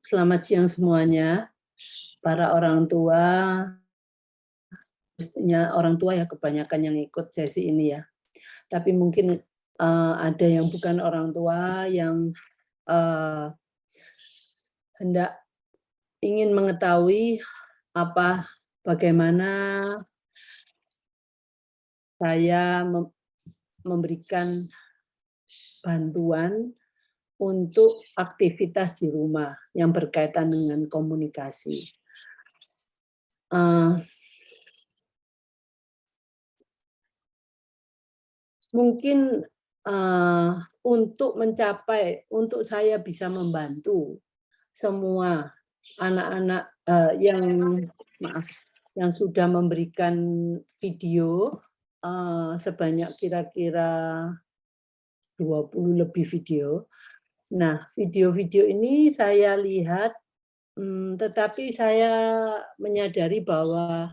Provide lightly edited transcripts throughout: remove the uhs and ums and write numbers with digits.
Selamat siang semuanya, para orang tua, pastinya orang tua ya kebanyakan yang ikut sesi ini ya. Tapi mungkin, ada yang bukan orang tua yang, eee, hendak ingin mengetahui bagaimana saya memberikan bantuan untuk aktivitas di rumah yang berkaitan dengan komunikasi. Eee Mungkin, untuk saya bisa membantu semua anak-anak, yang sudah memberikan video, sebanyak kira-kira 20 lebih video. Nah, video-video ini saya lihat, tetapi saya menyadari bahwa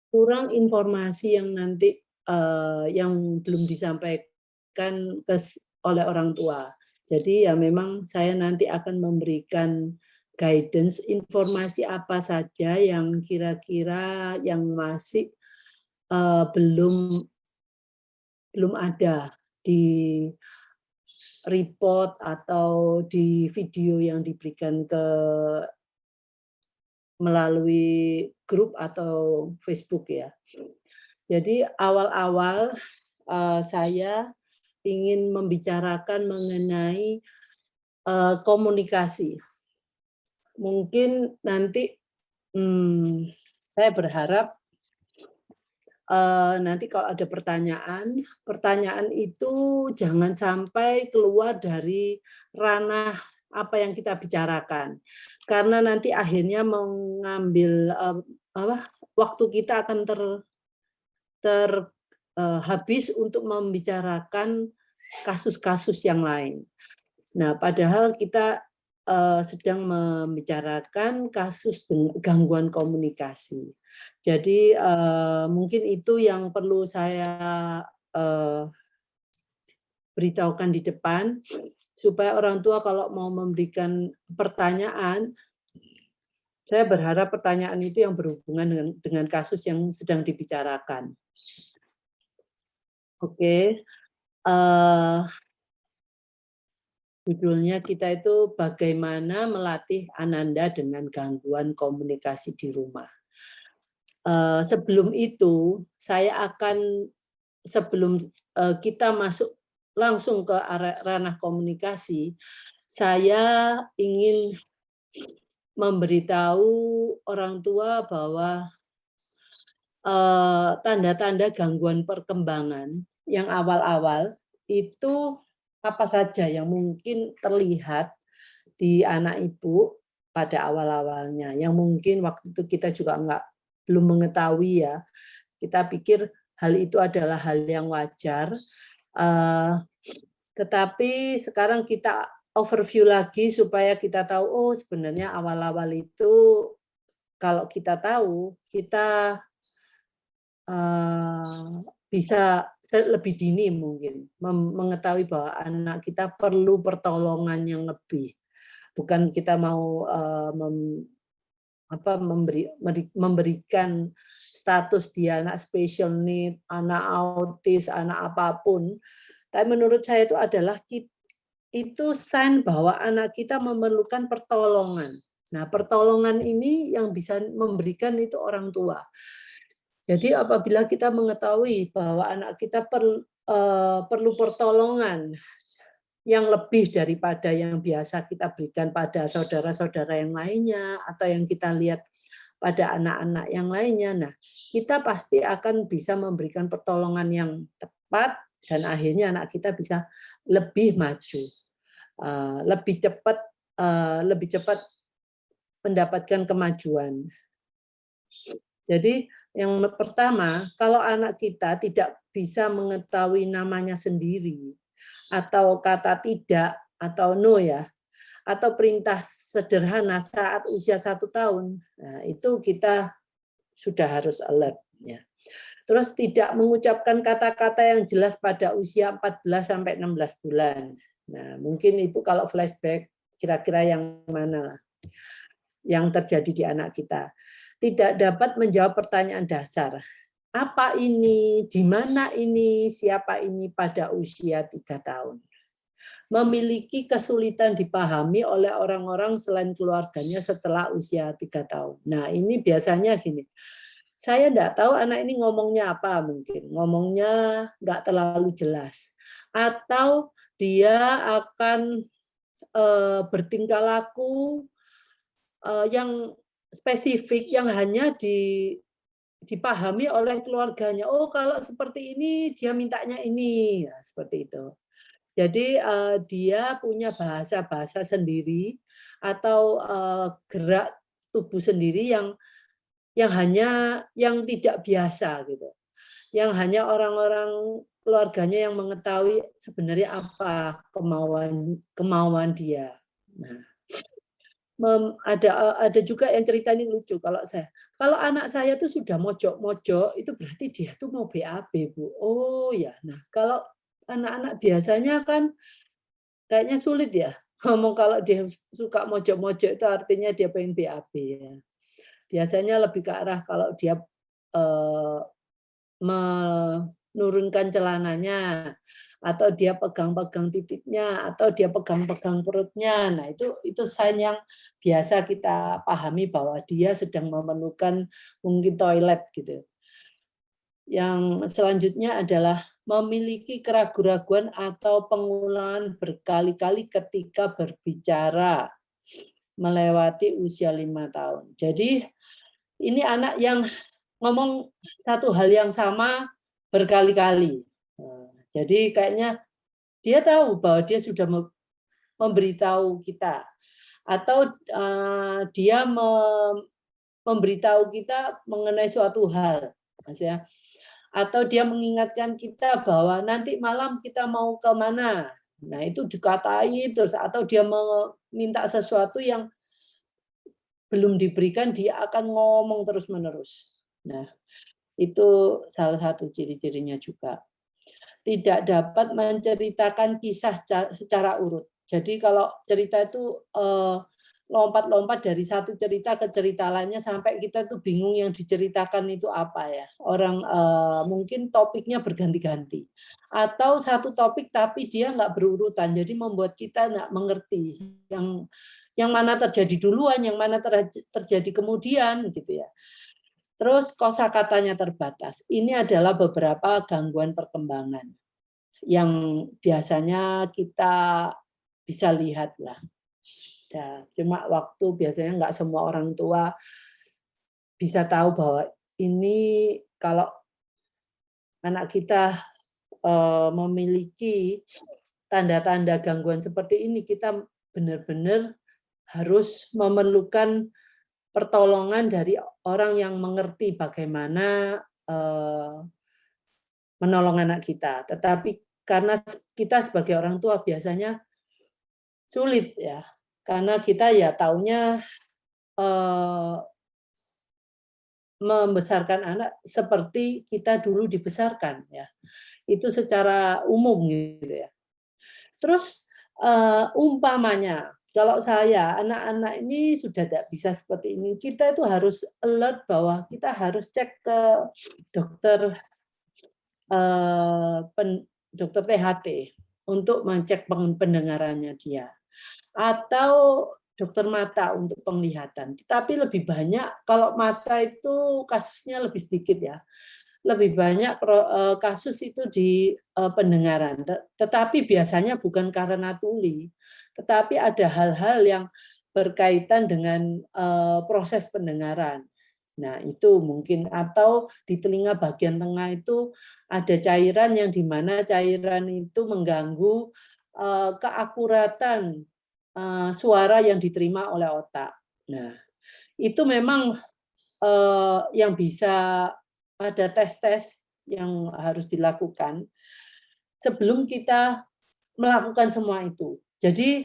kurang informasi yang nanti, yang belum disampaikan oleh orang tua. Jadi ya memang saya nanti akan memberikan guidance, informasi apa saja yang kira-kira yang masih, belum ada di report atau di video yang diberikan melalui grup atau Facebook ya. Jadi awal-awal, saya ingin membicarakan mengenai, komunikasi. Mungkin nanti, saya berharap, nanti kalau ada pertanyaan, pertanyaan itu jangan sampai keluar dari ranah apa yang kita bicarakan. Karena nanti akhirnya mengambil, waktu kita akan habis untuk membicarakan kasus-kasus yang lain. Nah, padahal kita, sedang membicarakan kasus gangguan komunikasi. Jadi, mungkin itu yang perlu saya, eee, beritahukan di depan, supaya orang tua kalau mau memberikan pertanyaan, saya berharap pertanyaan itu yang berhubungan dengan kasus yang sedang dibicarakan. Oke, judulnya kita itu bagaimana melatih Ananda dengan gangguan komunikasi di rumah. Sebelum itu, sebelum kita masuk langsung ke ranah komunikasi, saya ingin memberitahu orang tua bahwa tanda-tanda gangguan perkembangan yang awal-awal itu apa saja yang mungkin terlihat di anak ibu pada awal-awalnya, yang mungkin waktu itu kita juga belum mengetahui ya. Kita pikir hal itu adalah hal yang wajar, tetapi sekarang kita overview lagi supaya kita tahu, oh sebenarnya awal-awal itu kalau kita tahu, kita bisa lebih dini mungkin mengetahui bahwa anak kita perlu pertolongan yang lebih. Bukan kita mau, memberikan status dia anak special need, anak autis, anak apapun. Tapi menurut saya itu sign bahwa anak kita memerlukan pertolongan. Nah, pertolongan ini yang bisa memberikan itu orang tua. Jadi apabila kita mengetahui bahwa anak kita perlu pertolongan yang lebih daripada yang biasa kita berikan pada saudara-saudara yang lainnya, atau yang kita lihat pada anak-anak yang lainnya. Nah, kita pasti akan bisa memberikan pertolongan yang tepat, dan akhirnya anak kita bisa lebih maju, lebih cepat mendapatkan kemajuan. Jadi yang pertama, kalau anak kita tidak bisa mengetahui namanya sendiri, atau kata tidak, atau no ya, atau perintah sederhana saat usia 1 tahun, nah itu kita sudah harus alert. Ya. Terus tidak mengucapkan kata-kata yang jelas pada usia 14 sampai 16 bulan. Nah, mungkin itu kalau flashback kira-kira yang mana lah yang terjadi di anak kita. Tidak dapat menjawab pertanyaan dasar. Apa ini, di mana ini, siapa ini pada usia 3 tahun. Memiliki kesulitan dipahami oleh orang-orang selain keluarganya setelah usia 3 tahun. Nah, ini biasanya gini, saya enggak tahu anak ini ngomongnya apa mungkin. Ngomongnya enggak terlalu jelas. Atau dia akan bertingkah laku yang spesifik yang hanya dipahami oleh keluarganya. Oh, kalau seperti ini dia mintanya ini, ya, seperti itu. Jadi dia punya bahasa-bahasa sendiri atau gerak tubuh sendiri yang tidak biasa gitu. Yang hanya orang-orang keluarganya yang mengetahui sebenarnya apa kemauan dia. Nah, ada juga yang cerita ini lucu kalau saya. Kalau anak saya tuh sudah mojok-mojok, itu berarti dia tuh mau BAB, Bu. Oh ya. Nah, kalau anak-anak biasanya kan kayaknya sulit ya. Ngomong kalau dia suka mojok-mojok itu artinya dia pengen BAB ya. Biasanya lebih ke arah kalau dia menurunkan celananya, atau dia pegang-pegang titiknya, atau dia pegang-pegang perutnya. Nah, itu sign yang biasa kita pahami bahwa dia sedang memerlukan mungkin toilet gitu. Yang selanjutnya adalah memiliki keraguan-raguan atau pengulangan berkali-kali ketika berbicara melewati usia 5 tahun. Jadi ini anak yang ngomong satu hal yang sama berkali-kali. Jadi kayaknya dia tahu bahwa dia sudah memberitahu kita, atau dia memberitahu kita mengenai suatu hal, Mas ya. Atau dia mengingatkan kita bahwa nanti malam kita mau ke mana. Nah, itu dikatai terus, atau dia meminta sesuatu yang belum diberikan, dia akan ngomong terus-menerus. Nah, itu salah satu ciri-cirinya juga. Tidak dapat menceritakan kisah secara urut. Jadi kalau cerita itu lompat-lompat dari satu cerita ke cerita lainnya sampai kita tuh bingung yang diceritakan itu apa ya. Orang mungkin topiknya berganti-ganti. Atau satu topik tapi dia nggak berurutan, jadi membuat kita nggak mengerti yang mana terjadi duluan, yang mana terjadi kemudian gitu ya. Terus kosakatanya terbatas. Ini adalah beberapa gangguan perkembangan yang biasanya kita bisa lihat lah. Ya, cuma waktu biasanya nggak semua orang tua bisa tahu bahwa ini kalau anak kita memiliki tanda-tanda gangguan seperti ini, kita benar-benar harus memerlukan pertolongan dari orang yang mengerti bagaimana menolong anak kita. Tetapi karena kita sebagai orang tua biasanya sulit ya, karena kita ya taunya membesarkan anak seperti kita dulu dibesarkan ya. Itu secara umum gitu ya. Terus umpamanya kalau saya, anak-anak ini sudah tidak bisa seperti ini, kita itu harus alert bahwa kita harus cek ke dokter dokter THT untuk mengecek pendengarannya dia. Atau dokter mata untuk penglihatan. Tapi lebih banyak, kalau mata itu kasusnya lebih sedikit ya. Lebih banyak kasus itu di pendengaran. Tetapi biasanya bukan karena tuli, tetapi ada hal-hal yang berkaitan dengan proses pendengaran. Nah, itu mungkin, atau di telinga bagian tengah itu ada cairan yang dimana cairan itu mengganggu keakuratan suara yang diterima oleh otak. Nah, itu memang yang bisa ada tes-tes yang harus dilakukan sebelum kita melakukan semua itu. Jadi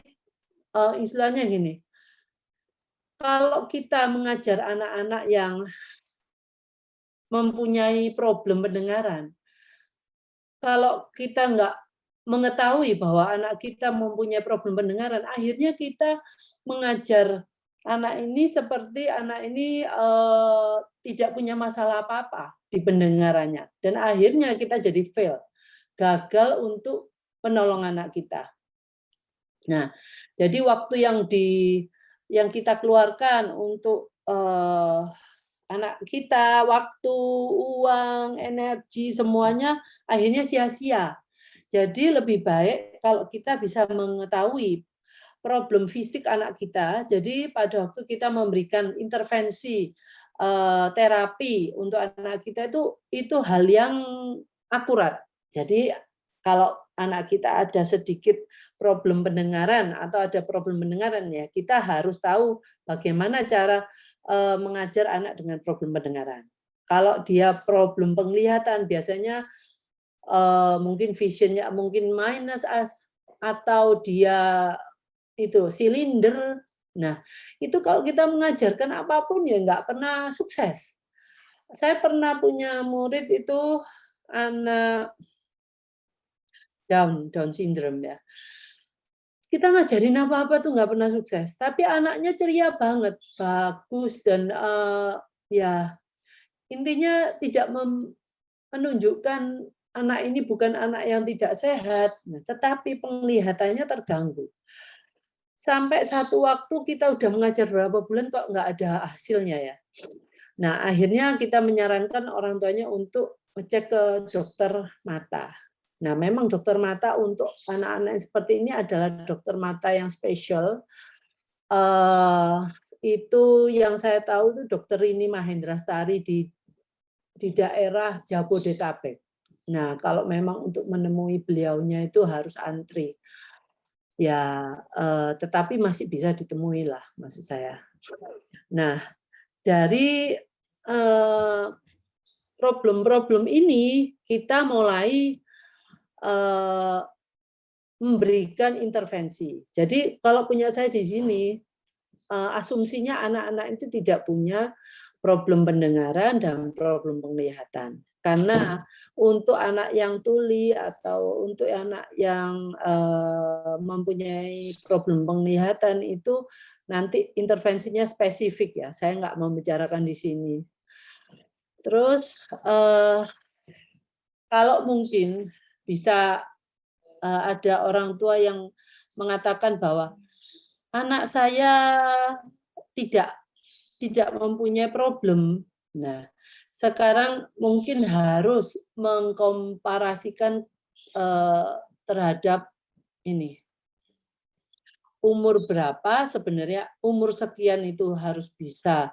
istilahnya gini, kalau kita mengajar anak-anak yang mempunyai problem pendengaran, kalau kita nggak mengetahui bahwa anak kita mempunyai problem pendengaran, akhirnya kita mengajar anak ini seperti anak ini tidak punya masalah apa-apa di pendengarannya, dan akhirnya kita jadi fail, gagal untuk menolong anak kita. Nah, jadi waktu yang kita keluarkan untuk anak kita, waktu, uang, energi, semuanya akhirnya sia-sia. Jadi lebih baik kalau kita bisa mengetahui problem fisik anak kita. Jadi pada waktu kita memberikan intervensi terapi untuk anak kita itu hal yang akurat. Jadi kalau anak kita ada sedikit problem pendengaran atau ada problem pendengaran, ya kita harus tahu bagaimana cara mengajar anak dengan problem pendengaran. Kalau dia problem penglihatan, biasanya mungkin visionnya mungkin minus atau dia itu silinder. Nah, itu kalau kita mengajarkan apapun ya nggak pernah sukses. Saya pernah punya murid itu anak Down syndrome ya. Kita ngajarin apa-apa tuh nggak pernah sukses. Tapi anaknya ceria banget, bagus, dan ya intinya tidak menunjukkan anak ini bukan anak yang tidak sehat, tetapi penglihatannya terganggu. Sampai satu waktu kita udah mengajar berapa bulan kok nggak ada hasilnya ya. Nah, akhirnya kita menyarankan orang tuanya untuk ngecek ke dokter mata. Nah, memang dokter mata untuk anak-anak seperti ini adalah dokter mata yang spesial. Itu yang saya tahu itu dokter Rini Mahendra Stari di daerah Jabodetabek. Nah, kalau memang untuk menemui beliaunya itu harus antri. Ya, tetapi masih bisa ditemui lah, maksud saya. Nah, dari problem-problem ini kita mulai memberikan intervensi. Jadi kalau punya saya di sini, asumsinya anak-anak itu tidak punya problem pendengaran dan problem penglihatan. Karena untuk anak yang tuli atau untuk anak yang mempunyai problem penglihatan itu nanti intervensinya spesifik ya. Saya nggak membicarakan di sini. Terus kalau mungkin bisa ada orang tua yang mengatakan bahwa anak saya tidak mempunyai problem. Nah, sekarang mungkin harus mengkomparasikan terhadap ini umur berapa sebenarnya, umur sekian itu harus bisa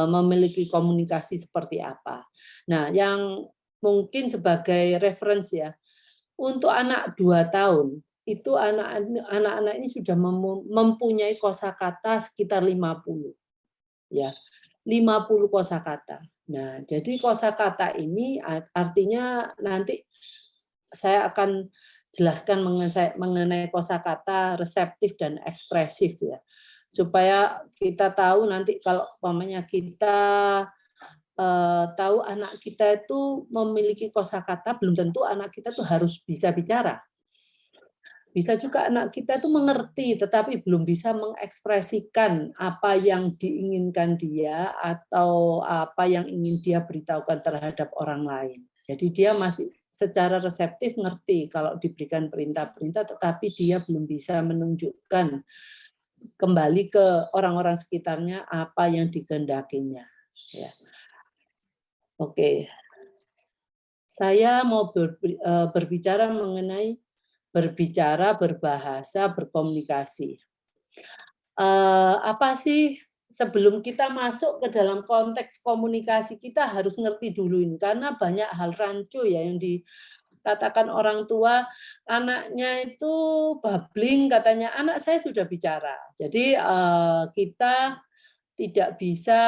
memiliki komunikasi seperti apa. Nah, yang mungkin sebagai referensi ya, untuk anak 2 tahun itu anak-anak ini sudah mempunyai kosakata sekitar 50 ya, 50 kosakata. Nah, jadi kosakata ini artinya nanti saya akan jelaskan mengenai kosakata reseptif dan ekspresif ya, supaya kita tahu nanti kalau umpamanya kita tahu anak kita itu memiliki kosakata, belum tentu anak kita tuh harus bisa bicara. Bisa juga anak kita itu mengerti, tetapi belum bisa mengekspresikan apa yang diinginkan dia atau apa yang ingin dia beritahukan terhadap orang lain. Jadi dia masih secara reseptif ngerti kalau diberikan perintah-perintah, tetapi dia belum bisa menunjukkan kembali ke orang-orang sekitarnya apa yang dikehendakinya. Ya. Oke, saya mau berbicara mengenai berbahasa, berkomunikasi. Apa sih sebelum kita masuk ke dalam konteks komunikasi, kita harus ngerti dulu ini, karena banyak hal rancu ya yang dikatakan orang tua, anaknya itu babbling, katanya anak saya sudah bicara. Jadi kita tidak bisa,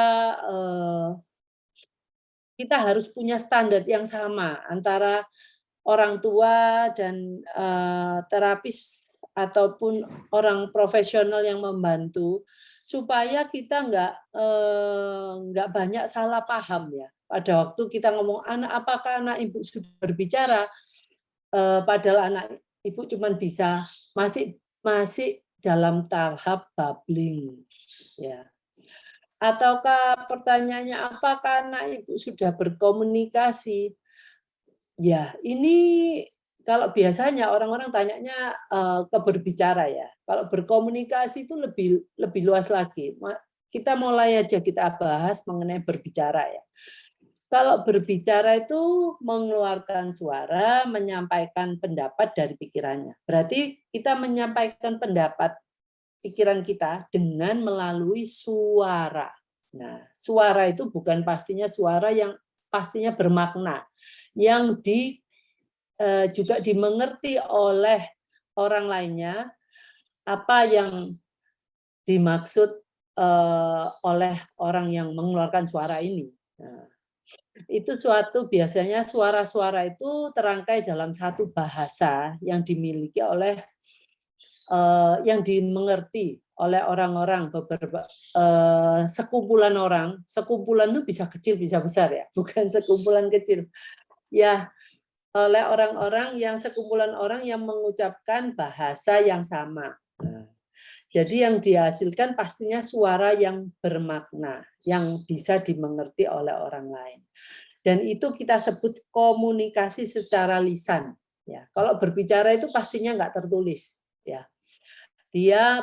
kita harus punya standar yang sama antara orang tua dan terapis ataupun orang profesional yang membantu, supaya kita nggak banyak salah paham ya. Pada waktu kita ngomong anak, apakah anak ibu sudah berbicara? padahal anak ibu cuma bisa masih dalam tahap babbling, ya. Ataukah pertanyaannya apakah anak ibu sudah berkomunikasi? Ya, ini kalau biasanya orang-orang tanyanya ke berbicara ya. Kalau berkomunikasi itu lebih luas lagi. Kita mulai aja kita bahas mengenai berbicara ya. Kalau berbicara itu mengeluarkan suara, menyampaikan pendapat dari pikirannya. Berarti kita menyampaikan pendapat pikiran kita dengan melalui suara. Nah, suara itu bukan pastinya suara yang pastinya bermakna, yang juga dimengerti oleh orang lainnya apa yang dimaksud oleh orang yang mengeluarkan suara ini. Nah, itu biasanya suara-suara itu terangkai dalam satu bahasa yang dimiliki oleh yang dimengerti oleh orang-orang beberapa sekumpulan orang. Sekumpulan itu bisa kecil bisa besar ya, bukan sekumpulan kecil. Ya, oleh orang-orang yang sekumpulan orang yang mengucapkan bahasa yang sama. Nah, jadi yang dihasilkan pastinya suara yang bermakna, yang bisa dimengerti oleh orang lain. Dan itu kita sebut komunikasi secara lisan. Ya, kalau berbicara itu pastinya nggak tertulis. Ya, dia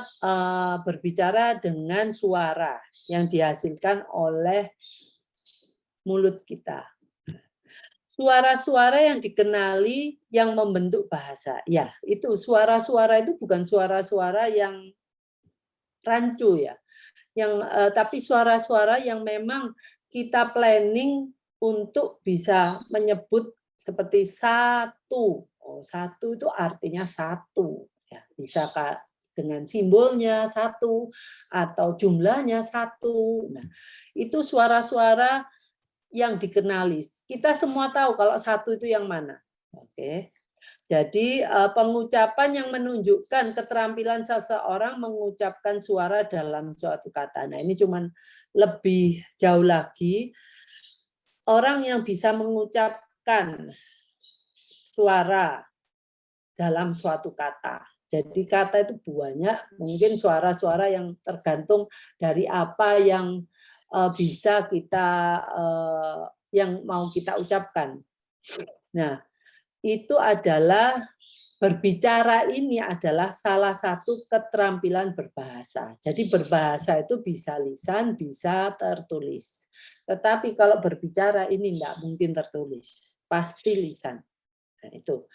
berbicara dengan suara yang dihasilkan oleh mulut kita. Suara-suara yang dikenali yang membentuk bahasa. Ya, itu suara-suara itu bukan suara-suara yang rancu ya. Tapi suara-suara yang memang kita planning untuk bisa menyebut seperti satu. Oh, satu itu artinya satu. Ya, bisa dengan simbolnya satu atau jumlahnya satu. Nah, itu suara-suara yang dikenali. Kita semua tahu kalau satu itu yang mana. Oke. Jadi pengucapan yang menunjukkan keterampilan seseorang mengucapkan suara dalam suatu kata. Nah, ini cuman lebih jauh lagi. Orang yang bisa mengucapkan suara dalam suatu kata. Jadi kata itu banyak, mungkin suara-suara yang tergantung dari apa yang bisa kita yang mau kita ucapkan. Nah, itu adalah berbicara ini adalah salah satu keterampilan berbahasa. Jadi berbahasa itu bisa lisan, bisa tertulis. Tetapi kalau berbicara ini tidak mungkin tertulis, pasti lisan. Nah, itu.